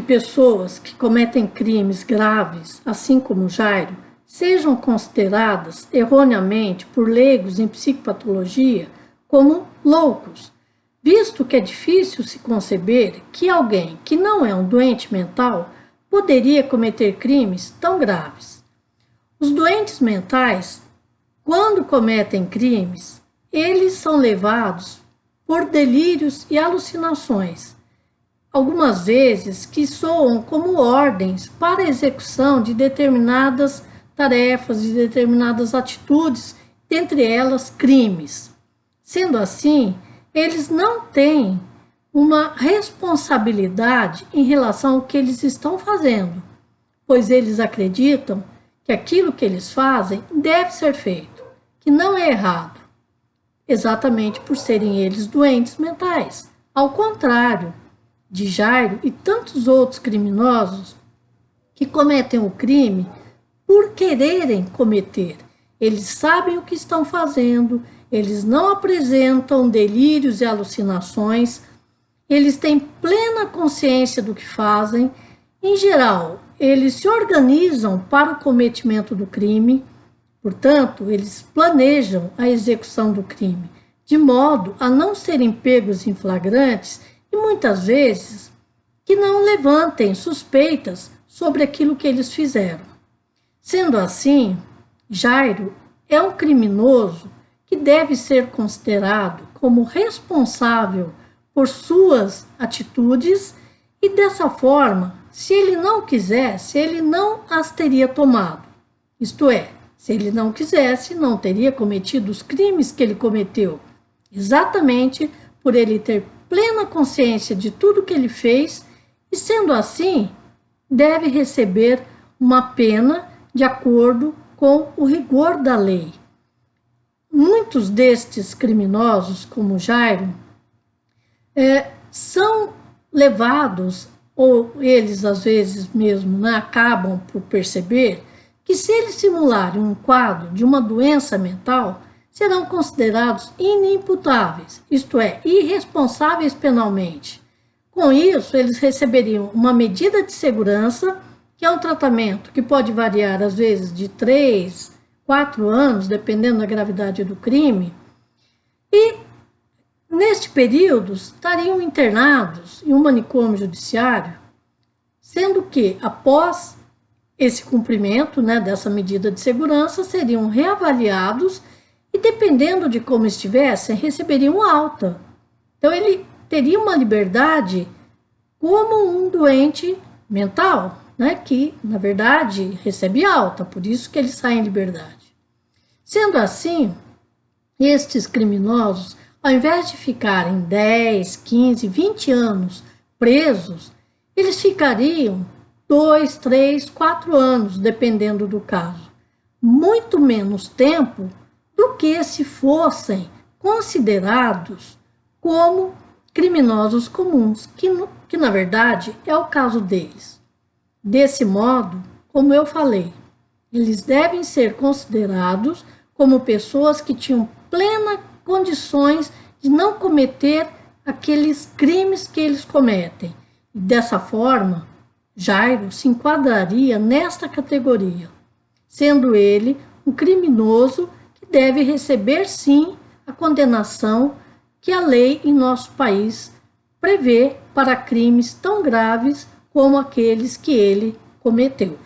pessoas que cometem crimes graves, assim como Jairo, sejam consideradas erroneamente por leigos em psicopatologia como loucos, visto que é difícil se conceber que alguém que não é um doente mental poderia cometer crimes tão graves. Os doentes mentais, quando cometem crimes, eles são levados por delírios e alucinações, algumas vezes que soam como ordens para a execução de determinadas tarefas, de determinadas atitudes, dentre elas crimes. Sendo assim, eles não têm uma responsabilidade em relação ao que eles estão fazendo, pois eles acreditam que aquilo que eles fazem deve ser feito, que não é errado, exatamente por serem eles doentes mentais. Ao contrário de Jairo e tantos outros criminosos que cometem o crime por quererem cometer. Eles sabem o que estão fazendo, eles não apresentam delírios e alucinações, eles têm plena consciência do que fazem. Em geral, eles se organizam para o cometimento do crime, portanto, eles planejam a execução do crime, de modo a não serem pegos em flagrantes e muitas vezes que não levantem suspeitas sobre aquilo que eles fizeram. Sendo assim, Jairo é um criminoso que deve ser considerado como responsável por suas atitudes e dessa forma, se ele não quisesse, ele não as teria tomado. Isto é, se ele não quisesse, não teria cometido os crimes que ele cometeu, exatamente por ele ter plena consciência de tudo que ele fez e, sendo assim, deve receber uma pena de acordo com o rigor da lei. Muitos destes criminosos, como Jairo, são levados, ou eles às vezes mesmo acabam por perceber, que se eles simularem um quadro de uma doença mental, serão considerados inimputáveis, isto é, irresponsáveis penalmente. Com isso, eles receberiam uma medida de segurança, que é um tratamento que pode variar, às vezes, de 3, 4 anos, dependendo da gravidade do crime, e, neste período, estariam internados em um manicômio judiciário, sendo que, após esse cumprimento dessa medida de segurança, seriam reavaliados e, dependendo de como estivessem, receberiam alta. Então, ele teria uma liberdade como um doente mental, que, na verdade, recebe alta, por isso que ele sai em liberdade. Sendo assim, estes criminosos, ao invés de ficarem 10, 15, 20 anos presos, eles ficariam 2, 3, 4 anos, dependendo do caso. Muito menos tempo do que se fossem considerados como criminosos comuns, que na verdade é o caso deles. Desse modo, como eu falei, eles devem ser considerados como pessoas que tinham plenas condições de não cometer aqueles crimes que eles cometem. E dessa forma, Jairo se enquadraria nesta categoria, sendo ele um criminoso que deve receber, sim, a condenação que a lei em nosso país prevê para crimes tão graves como aqueles que ele cometeu.